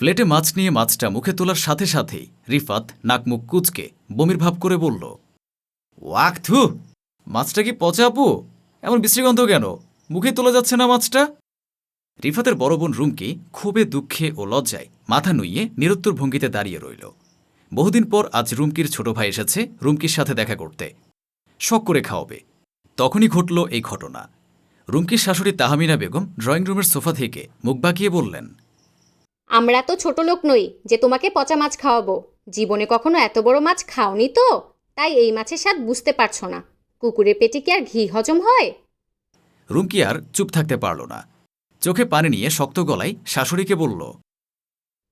প্লেটে মাছ নিয়ে মাছটা মুখে তোলার সাথে সাথেই রিফাত নাকমুখ কুঁচকে বমির ভাব করে বলল, ওয়াক থু! মাছটা কি পচা আপু? এমন বিশ্রীগন্ধ কেন? মুখে তোলা যাচ্ছে না মাছটা। রিফাতের বড় বোন রুমকি ক্ষোভে দুঃখে ও লজ্জায় মাথা নুইয়ে নিরুত্তর ভঙ্গিতে দাঁড়িয়ে রইল। বহুদিন পর আজ রুমকির ছোট ভাই এসেছে রুমকির সাথে দেখা করতে, শখ করে খাওয়াবে। তখনই ঘটল এই ঘটনা। রুমকির শাশুড়ি তাহমিনা বেগম ড্রয়িং রুমের সোফা থেকে মুখ বাঁকিয়ে বললেন, আমরা তো ছোট লোক নই যে তোমাকে পচা মাছ খাওয়াবো। জীবনে কখনো এত বড় মাছ খাওনি তো, তাই এই মাছের স্বাদ বুঝতে পারছো না। কুকুরের পেটে কি আর ঘি হজম হয়? রুমকি আর চুপ থাকতে পারল না। চোখে পানি নিয়ে শক্ত গলায় শাশুড়িকে বলল,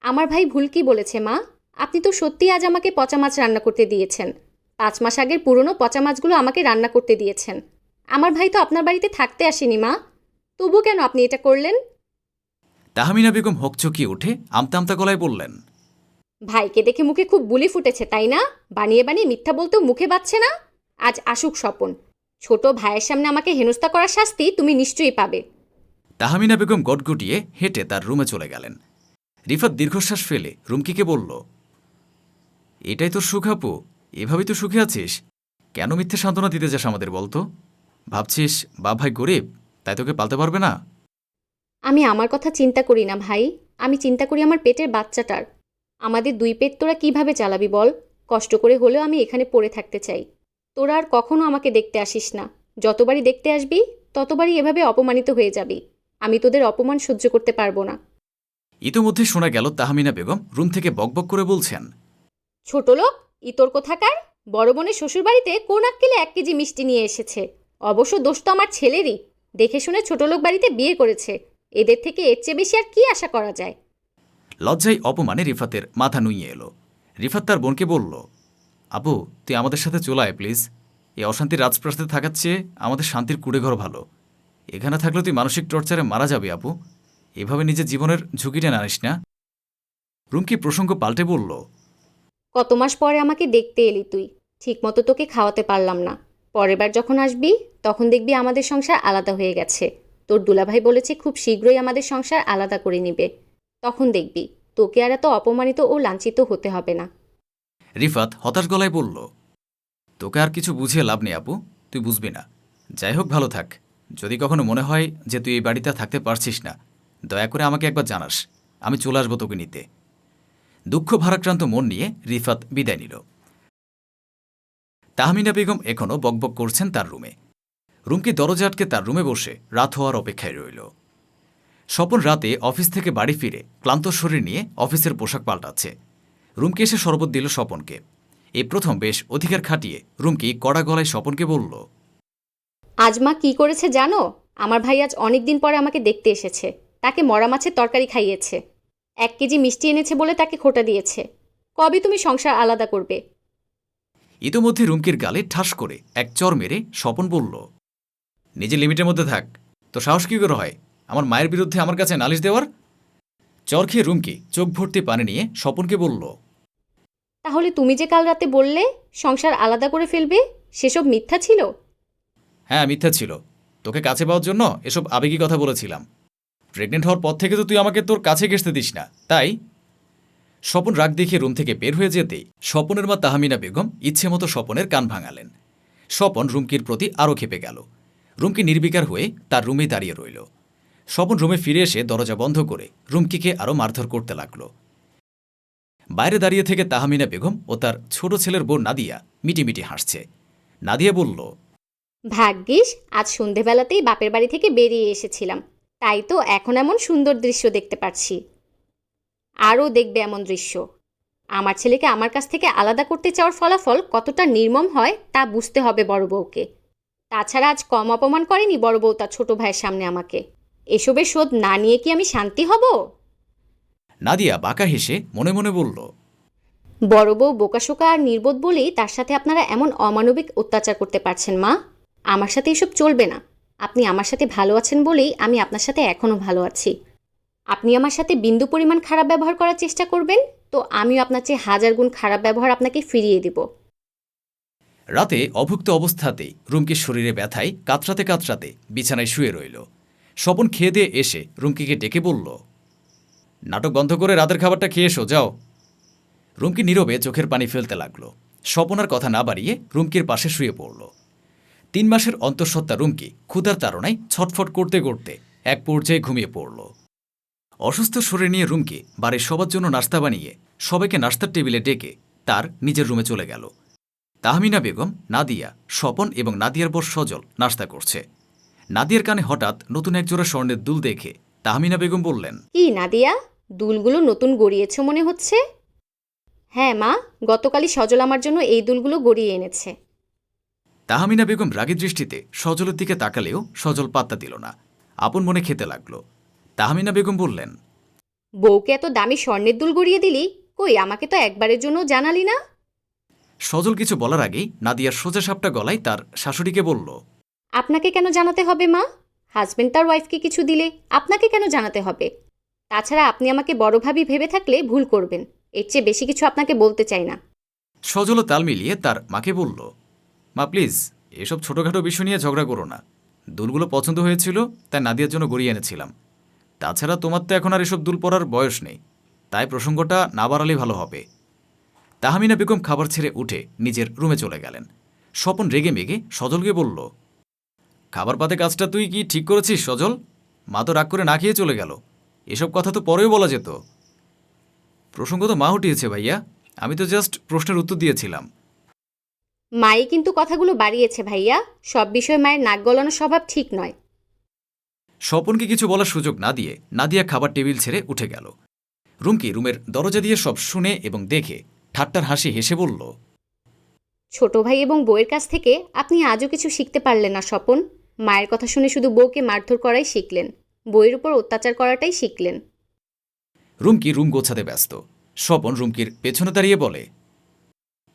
আমার ভাই ভুল কি বলেছে মা? আপনি তো সত্যি আজ আমাকে পচা মাছ রান্না করতে দিয়েছেন। 5 মাস আগের পুরনো পচা মাছগুলো আমাকে রান্না করতে দিয়েছেন। আমার ভাই তো আপনার বাড়িতে থাকতে আসেনি মা, তবু কেন আপনি এটা করলেন? তাহমিনা বেগম হকচকিয়ে উঠে আমতা আমতা গলায় বললেন, ভাইকে দেখে মুখে খুব বুলি ফুটেছে তাই না? বানিয়ে বানিয়ে মিথ্যা বলতেও মুখে বাচ্ছে না। আজ আসুক স্বপন, ছোট ভাইয়ের সামনে আমাকে হেনস্থা করার শাস্তি তুমি নিশ্চয়ই পাবে। তাহমিনা বেগম গটগুটিয়ে হেঁটে তার রুমে চলে গেলেন। রিফাত দীর্ঘশ্বাস ফেলে রুমকিকে বলল, এটাই তোর সুখ আপু? এভাবেই তো সুখে আছিস? কেন মিথ্যে সান্ত্বনা দিতে যাস আমাদের বলতো? ভাবছিস বাপ ভাই গরিব, তাই তোকে পালতে পারবে না? আমি আমার কথা চিন্তা করি না ভাই, আমি চিন্তা করি আমার পেটের বাচ্চাটার। আমাদের 2 পেট তোরা কিভাবে চালাবি বল? কষ্ট করে হলেও আমি এখানে পড়ে থাকতে চাই। তোরা আর কখনো আমাকে দেখতে আসিস না। যতবারই দেখতে আসবি ততবারই এভাবে অপমানিত হয়ে যাবি। আমি তোদের অপমান সহ্য করতে পারবো না। ইতোমধ্যে শোনা গেল তাহমিনা বেগম রুম থেকে বকবক করে বলছেন, ছোট লোক, ইতর কোথাকার! বড় বোনের শ্বশুরবাড়িতে কোন আক্কেলে 1 কেজি মিষ্টি নিয়ে এসেছে। অবশ্য দোষ তো আমার ছেলেরই। দেখে শুনে ছোট লোক বাড়িতে বিয়ে করেছে। এদের থেকে এর চেয়ে বেশি আর কি আশা করা যায়? লজ্জায় অপমানে রিফাতের মাথা নুইয়ে এলো। রিফাত তার বোনকে বলল, আপু তুই আমাদের সাথে চলে আয় প্লিজ। এই অশান্তির রাজপ্রাসাদে থাকার চেয়ে আমাদের শান্তির কুড়েঘর ভালো। এখানে থাকলে তুই মানসিক টর্চারে মারা যাবি আপু। এভাবে নিজের জীবনের ঝুঁকিটা নানিস না। রুমকি প্রসঙ্গ পাল্টে বলল, কত মাস পরে আমাকে দেখতে এলি তুই, ঠিকমতো তোকে খাওয়াতে পারলাম না। পরের বার যখন আসবি তখন দেখবি আমাদের সংসার আলাদা হয়ে গেছে। তোর দুলাভাই বলেছে খুব শীঘ্রই আমাদের সংসার আলাদা করে নিবে। তখন দেখবি তোকে আর এত অপমানিত ও লাঞ্ছিত হতে হবে না। রিফাত হতাশ গলায় বলল, তোকে আর কিছু বুঝিয়ে লাভ নেই আপু, তুই বুঝবি না। যাই হোক ভালো থাক। যদি কখনো মনে হয় যে তুই এই বাড়িতে থাকতে পারছিস না, দয়া করে আমাকে একবার জানাস, আমি চলে আসবো তোকে নিতে। দুঃখ ভারাক্রান্ত মন নিয়ে রিফাত বিদায় নিল। তাহমিনা বেগম এখনও বকবক করছেন তার রুমে। রুমকি দরজা আটকে তার রুমে বসে রাত হওয়ার অপেক্ষায় রইল। স্বপন রাতে অফিস থেকে বাড়ি ফিরে ক্লান্ত শরীর নিয়ে অফিসের পোশাক পাল্টাচ্ছে। রুমকি এসে শরবত দিল স্বপনকে। এই প্রথম বেশ অধিকার খাটিয়ে রুমকি কড়া গলায় স্বপনকে বলল, আজ মা কি করেছে জানো? আমার ভাই আজ অনেক দিন পরে আমাকে দেখতে এসেছে। তাকে মরা মাছের তরকারি খাইয়েছে। 1 কেজি মিষ্টি এনেছে বলে তাকে খোটা দিয়েছে। কবে তুমি সংসার আলাদা করবে? ইতোমধ্যে রুমকির গালে ঠাস করে এক চর মেরে স্বপন বলল, নিজের লিমিটের মধ্যে থাক। তো সাহস কী করে হয় আমার মায়ের বিরুদ্ধে আমার কাছে নালিশ দেওয়ার? চর খেয়ে রুমকি চোখ ভর্তি পানি নিয়ে স্বপনকে বলল, তাহলে তুমি যে কাল রাতে বললে সংসার আলাদা করে ফেলবে, সেসব মিথ্যা ছিল? হ্যাঁ মিথ্যা ছিল। তোকে কাছে পাওয়ার জন্য এসব আবেগী কথা বলেছিলাম। প্রেগনেন্ট হওয়ার পর থেকে তো তুই আমাকে তোর কাছে ঘেঁষতে দিস না, তাই। স্বপন রাগ দেখিয়ে রুম থেকে বের হয়ে যেতেই স্বপনের মা তাহমিনা বেগম ইচ্ছে মতো স্বপনের কান ভাঙালেন। স্বপন রুমকির প্রতি আরও খেপে গেল। রুমকি নির্বিকার হয়ে তার রুমেই দাঁড়িয়ে রইল। স্বপন রুমে ফিরে এসে দরজা বন্ধ করে রুমকিকে আরও মারধর করতে লাগল। বাইরে দাঁড়িয়ে থেকে তাহমিনা বেগম ও তার ছোট ছেলের বোন নাদিয়া মিটিমিটি হাসছে। নাদিয়া বলল, ভাগ্যিস আজ সন্ধেবেলাতেই বাপের বাড়ি থেকে বেরিয়ে এসেছিলাম, তাই তো এখন এমন সুন্দর দৃশ্য দেখতে পাচ্ছি। আরও দেখবে এমন দৃশ্য। আমার ছেলেকে আমার কাছ থেকে আলাদা করতে চাওয়ার ফলাফল কতটা নির্মম হয় তা বুঝতে হবে বড় বউকে। তাছাড়া আজ কম অপমান করেনি বড় বউ তার ছোট ভাইয়ের সামনে আমাকে। এসবের শোধ না নিয়ে কি আমি শান্তি হব? নাদিয়া বাঁকা হেসে মনে মনে বলল, বড় বউ বোকাশোকা আর নির্বোধ বলেই তার সাথে আপনারা এমন অমানবিক অত্যাচার করতে পারছেন মা। আমার সাথে এসব চলবে না। আপনি আমার সাথে ভালো আছেন বলেই আমি আপনার সাথে এখনও ভালো আছি। আপনি আমার সাথে বিন্দু পরিমাণ খারাপ ব্যবহার করার চেষ্টা করবেন তো আমিও আপনার চেয়ে 1000 গুণ খারাপ ব্যবহার আপনাকে ফিরিয়ে দিব। রাতে অভুক্ত অবস্থাতেই রুমকির শরীরে ব্যথায় কাতরাতে কাতরাতে বিছানায় শুয়ে রইল। স্বপন খেয়ে দিয়ে এসে রুমকিকে ডেকে বলল, নাটক বন্ধ করে রাতের খাবারটা খেয়ে এসো, যাও। রুমকি নীরবে চোখের পানি ফেলতে লাগল। স্বপনার কথা না বাড়িয়ে রুমকির পাশে শুয়ে পড়ল। 3 মাসের অন্তঃসত্ত্বা রুমকি ক্ষুধার তাড়নায় ছটফট করতে করতে এক পর্যায়ে ঘুমিয়ে পড়ল। অসুস্থ শরীর নিয়ে রুমকি বাড়ির সবার জন্য নাস্তা বানিয়ে সবাইকে নাস্তার টেবিলে ডেকে তার নিজের রুমে চলে গেল। তাহমিনা বেগম, নাদিয়া, স্বপন এবং নাদিয়ার বর সজল নাস্তা করছে। নাদিয়ার কানে হঠাৎ নতুন একজোড়া স্বর্ণের দুল দেখে তাহমিনা বেগম বললেন, কি নাদিয়া, দুলগুলো নতুন গড়িয়েছ মনে হচ্ছে? হ্যাঁ মা, গতকালই সজল আমার জন্য এই দুলগুলো গড়িয়ে এনেছে। তাহমিনা বেগম রাগী দৃষ্টিতে সজলের দিকে তাকালেও সজল পাত্তা দিল না, আপন মনে খেতে লাগল। তাহমিনা বেগম বললেন, বউকে এত দামি স্বর্ণের দুল গড়িয়ে দিলি, কই আমাকে তো একবারের জন্য জানালি না? সজল কিছু বলার আগেই নাদিয়ার সোজা সাপটা গলায় তার শাশুড়িকে বলল, আপনাকে কেন জানাতে হবে মা? হাজবেন্ড তার ওয়াইফকে কিছু দিলে আপনাকে কেন জানাতে হবে? তাছাড়া আপনি আমাকে বড় ভাবি ভেবে থাকলে ভুল করবেন। এর চেয়ে বেশি কিছু আপনাকে বলতে চাই না। সজলও তাল মিলিয়ে তার মাকে বলল, মা প্লিজ, এসব ছোটোখাটো বিষয় নিয়ে ঝগড়া করো না। দুলগুলো পছন্দ হয়েছিল, তাই নাদিয়ার জন্য গড়িয়ে এনেছিলাম। তাছাড়া তোমার তো এখন আর এসব দুল পরার বয়স নেই, তাই প্রসঙ্গটা না বাড়ালেই ভালো হবে। তাহমিনা বেগম খাবার ছেড়ে উঠে নিজের রুমে চলে গেলেন। স্বপন রেগে মেগে সজলকে বলল, খাবার পাতে কাজটা তুই কি ঠিক করেছিস সজল? মা তো রাগ করে না খেয়ে চলে গেল, এসব কথা তো পরেও বলা যেত। প্রসঙ্গ তো মা উঠিয়েছে ভাইয়া, আমি তো জাস্ট প্রশ্নের উত্তর দিয়েছিলাম। মাই কিন্তু কথাগুলো বাড়িয়েছে ভাইয়া। সব বিষয়ে মায়ের নাক গলানোর স্বভাব ঠিক নয়। স্বপনকে কিছু বলার সুযোগ না দিয়ে নাদিয়া খাবার টেবিল ছেড়ে উঠে গেল। রুমকি রুমের দরজা দিয়ে সব শুনে এবং দেখে ঠাট্টার হাসি হেসে বলল, ছোট ভাই এবং বউয়ের কাছ থেকে আপনি আজও কিছু শিখতে পারলেন না স্বপন। মায়ের কথা শুনে শুধু বউকে মারধর করাই শিখলেন, বউয়ের উপর অত্যাচার করাটাই শিখলেন। রুমকি রুম গোছাতে ব্যস্ত। স্বপন রুমকির পেছনে দাঁড়িয়ে বলে,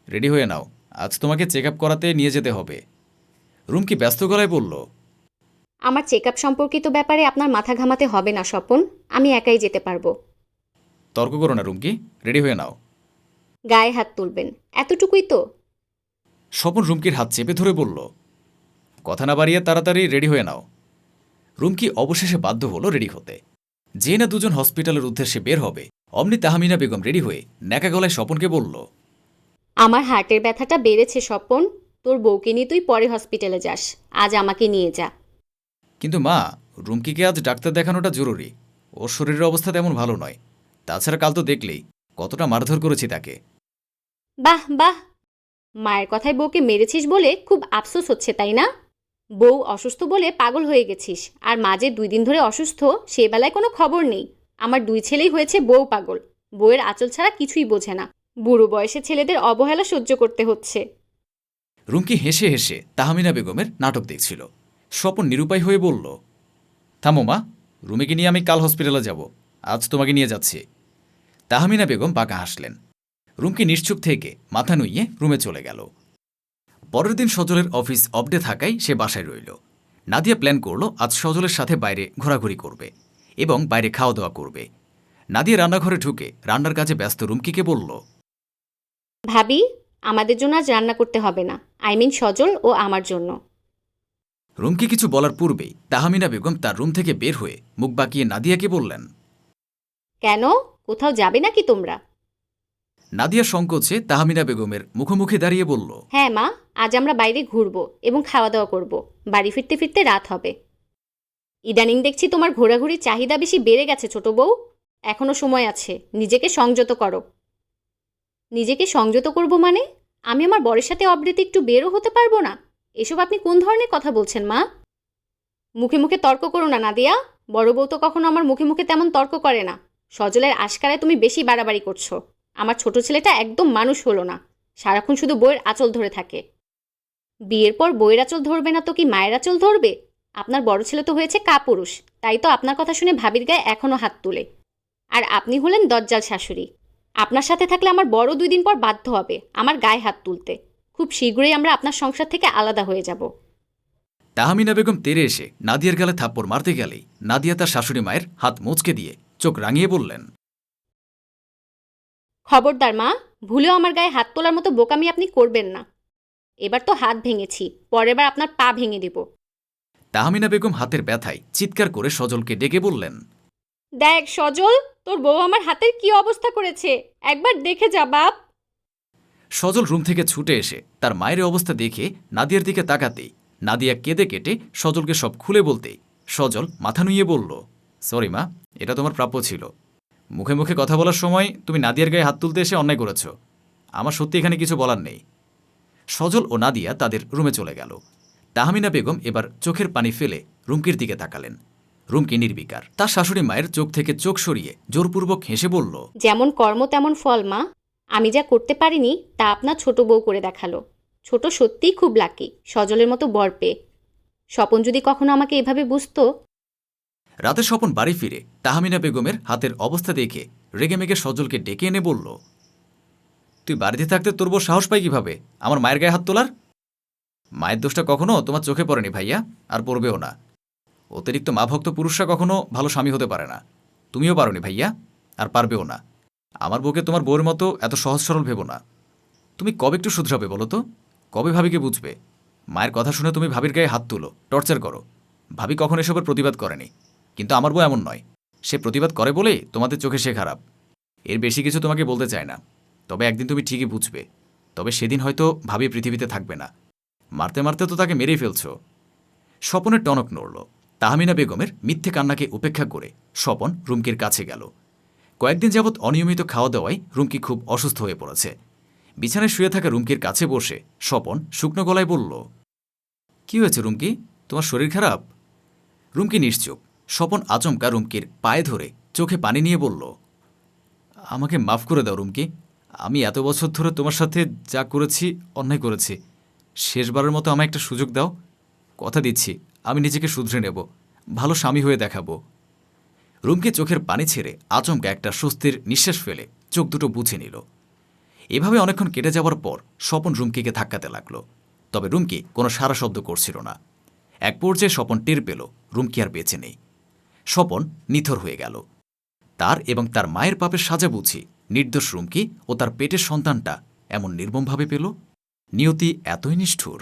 রেডি হয়ে নাও, আজ তোমাকে চেক আপ করাতে নিয়ে যেতে হবে। রুমকি ব্যস্ত গলায় বলল, আমার চেক আপ সম্পর্কিত ব্যাপারে আপনার মাথা ঘামাতে হবে না স্বপন, আমি একাই যেতে পারবো। তর্ক করো না রুমকি, রেডি হয়ে নাও। গায়ে হাত তুলবেন, এতটুকুই তো। স্বপন রুমকির হাত চেপে ধরে বলল, কথা না বাড়িয়ে তাড়াতাড়ি রেডি হয়ে নাও। রুমকি অবশেষে বাধ্য হলো রেডি হতে। যে না দুজন হসপিটালের উদ্দেশ্যে বের হবে, অমনি তাহমিনা বেগম রেডি হয়ে ন্যাকা গলায় স্বপনকে বলল, আমার হার্টের ব্যথাটা বেড়েছে স্বপন, তোর বউকে নিয়ে তুই পরে হসপিটালে যাস, আজ আমাকে নিয়ে যা। কিন্তু মা, রুমকিকে আজ ডাক্তার দেখানোটা জরুরি, ওর শরীরের অবস্থা তেমন ভালো নয়। তাছাড়া কাল তো দেখলেই কতটা মারধর করেছি তাকে। বাহ বাহ, মায়ের কথায় বউকে মেরেছিস বলে খুব আফসোস হচ্ছে তাই না? বউ অসুস্থ বলে পাগল হয়ে গেছিস, আর মা যে 2 দিন ধরে অসুস্থ সে বেলায় কোনো খবর নেই। আমার 2 ছেলেই হয়েছে বউ পাগল, বউয়ের আঁচল ছাড়া কিছুই বোঝে না। বুড়ো বয়সে ছেলেদের অবহেলা সহ্য করতে হচ্ছে। রুমকি হেসে হেসে তাহমিনা বেগমের নাটক দেখছিল। স্বপন নিরুপায় হয়ে বলল, থামো মা, রুমিকে নিয়ে আমি কাল হসপিটালে যাব, আজ তোমাকে নিয়ে যাচ্ছি। তাহমিনা বেগম বাঁকা হাসলেন। রুমকি নিশ্চুপ থেকে মাথা নুইয়ে রুমে চলে গেল। পরের দিন সজলের অফিস অফডে থাকায় সে বাসায় রইল। নাদিয়া প্ল্যান করল আজ সজলের সাথে বাইরে ঘোরাঘুরি করবে এবং বাইরে খাওয়া দাওয়া করবে। নাদিয়া রান্নাঘরে ঢুকে রান্নার কাজে ব্যস্ত রুমকিকে বলল, ভাবি, আমাদের জন্য আজ রান্না করতে হবে না, আই মিন সজল ও আমার জন্য। রুমকি কিছু বলার পূর্বেই তাহমিনা বেগম তার রুম থেকে বের হয়ে মুখ বাঁকিয়ে নাদিয়াকে বললেন, কেন, কোথাও যাবে নাকি তোমরা? নাদিয়া সংকোচে তাহমিনা বেগমের মুখোমুখি দাঁড়িয়ে বলল, হ্যাঁ মা, আজ আমরা বাইরে ঘুরবো এবং খাওয়া দাওয়া করব, বাড়ি ফিরতে ফিরতে রাত হবে। ইদানিং দেখছি তোমার ঘোরাঘুরির চাহিদা বেশি বেড়ে গেছে ছোট বউ, এখনো সময় আছে, নিজেকে সংযত করো। নিজেকে সংযত করব মানে? আমি আমার বরের সাথে অবৃত্তি একটু বেরও হতে পারবো না? এসব আপনি কোন ধরনের কথা বলছেন মা? মুখে মুখে তর্ক করো না নাদিয়া, বড় বউ তো কখনো আমার মুখে মুখে তেমন তর্ক করে না। সজলের আশকারায় তুমি বেশি বাড়াবাড়ি করছো। আমার ছোট ছেলেটা একদম মানুষ হলো না, সারাক্ষণ শুধু বইয়ের আঁচল ধরে থাকে। বিয়ের পর বইয়ের আঁচল ধরবে না তো কি মায়ের আঁচল ধরবে? আপনার বড় ছেলে তো হয়েছে কাপুরুষ, তাই তো আপনার কথা শুনে ভাবির গায়ে এখনও হাত তুলে। আর আপনি হলেন দজ্জাল শাশুড়ি। আপনার সাথে থাকলে আমার বড় 2 দিন পর বাধ্য হবে আমার গায়ে হাত তুলতে। খুব শীঘ্রই আমরা আপনার সংসার থেকে আলাদা হয়ে যাব। তাহমিনা বেগম তেরে এসে নাদিয়ার গালে থাপ্পড় মারতে গেলেই নাদিয়া তার শাশুড়ি মায়ের হাত মুচকে দিয়ে চোখ রাঙিয়ে বললেন, খবরদার মা, ভুলেও আমার গায়ে হাত তোলার মতো বোকামি আপনি করবেন না। এবার তো হাত ভেঙেছি, পরের বার আপনার পা ভেঙে দেব। তাহমিনা বেগম হাতের ব্যথায় চিৎকার করে সজলকে ডেকে বললেন, দেখ সজল, তোর বউ আমার হাতের কি অবস্থা করেছে, একবার দেখে যা বাপ। সজল রুম থেকে ছুটে এসে তার মায়ের অবস্থা দেখে নাদিয়ার দিকে তাকাতেই নাদিয়া কেঁদে কেটে সজলকে সব খুলে বলতেই সজল মাথা নুইয়ে বলল, সরি মা, এটা তোমার প্রাপ্য ছিল। মুখে মুখে কথা বলার সময় তুমি নাদিয়ার গায়ে হাত তুলতে এসে অন্যায় করেছ। আমার সত্যি এখানে কিছু বলার নেই। সজল ও নাদিয়া তাদের রুমে চলে গেল। তাহমিনা বেগম এবার চোখের পানি ফেলে রুমকির দিকে তাকালেন। রুমকি নির্বিকার। তার শাশুড়ি মায়ের চোখ থেকে চোখ সরিয়ে জোরপূর্বক হেসে বলল, যেমন কর্ম তেমন ফল মা। আমি যা করতে পারিনি তা আপনার ছোট বউ করে দেখালো। ছোট সত্যিই খুব লাকি সজলের মতো বর পেয়ে। স্বপন যদি কখনো আমাকে এভাবে বুঝতো। রাতে স্বপন বাড়ি ফিরে তাহমিনা বেগমের হাতের অবস্থা দেখে রেগেমেগে সজলকে ডেকে এনে বলল, তুই বাড়িতে থাকতে তোর বউ সাহস পাই কিভাবে আমার মায়ের গায়ে হাত তোলার? মায়ের দোষটা কখনো তোমার চোখে পড়েনি ভাইয়া, আর পড়বেও না। অতিরিক্ত মা ভক্ত পুরুষরা কখনো ভালো স্বামী হতে পারে না। তুমিও পারোনি ভাইয়া, আর পারবেও না। আমার বউকে তোমার বউয়ের মতো এত সহজ সরল ভেবো না। তুমি কবে একটু শুধরাবে বলো তো? কবে ভাবিকে বুঝবে? মায়ের কথা শুনে তুমি ভাবির গায়ে হাত তুলো, টর্চার করো। ভাবি কখন এসবের প্রতিবাদ করেনি, কিন্তু আমার বউ এমন নয়। সে প্রতিবাদ করে বলেই তোমাদের চোখে সে খারাপ। এর বেশি কিছু তোমাকে বলতে চায় না। তবে একদিন তুমি ঠিকই বুঝবে। তবে সেদিন হয়তো ভাবি পৃথিবীতে থাকবে না। মারতে মারতে তো তাকে মেরেই ফেলছ। স্বপনের টনক নড়ল। তাহমিনা বেগমের মিথ্যে কান্নাকে উপেক্ষা করে স্বপন রুমকির কাছে গেল। কয়েকদিন যাবৎ অনিয়মিত খাওয়া দাওয়ায় রুমকি খুব অসুস্থ হয়ে পড়েছে। বিছানায় শুয়ে থাকা রুমকির কাছে বসে স্বপন শুকনো গলায় বলল, কি হয়েছে রুমকি, তোমার শরীর খারাপ? রুমকি নিশ্চুপ। স্বপন আচমকা রুমকির পায়ে ধরে চোখে পানি নিয়ে বলল, আমাকে মাফ করে দাও রুমকি। আমি এত বছর ধরে তোমার সাথে যা করেছি অন্যায় করেছি। শেষবারের মতো আমায় একটা সুযোগ দাও। কথা দিচ্ছি আমি নিজেকে শুধরে নেব, ভালো স্বামী হয়ে দেখাবো। রুমকি চোখের পানি ছেড়ে আচমকা একটা স্বস্তির নিঃশ্বাস ফেলে চোখ দুটো বুঝে নিল। এভাবে অনেকক্ষণ কেটে যাওয়ার পর স্বপন রুমকিকে ধাক্কাতে লাগল। তবে রুমকি কোনো সারা শব্দ করছিল না। এক পর্যায়ে স্বপন টের পেল রুমকি আর বেঁচে নেই। স্বপন নিথর হয়ে গেল। তার এবং তার মায়ের পাপের সাজা বুঝি নির্দোষ রুমকি ও তার পেটের সন্তানটা এমন নির্মমভাবে পেল। নিয়তি এতই নিষ্ঠুর।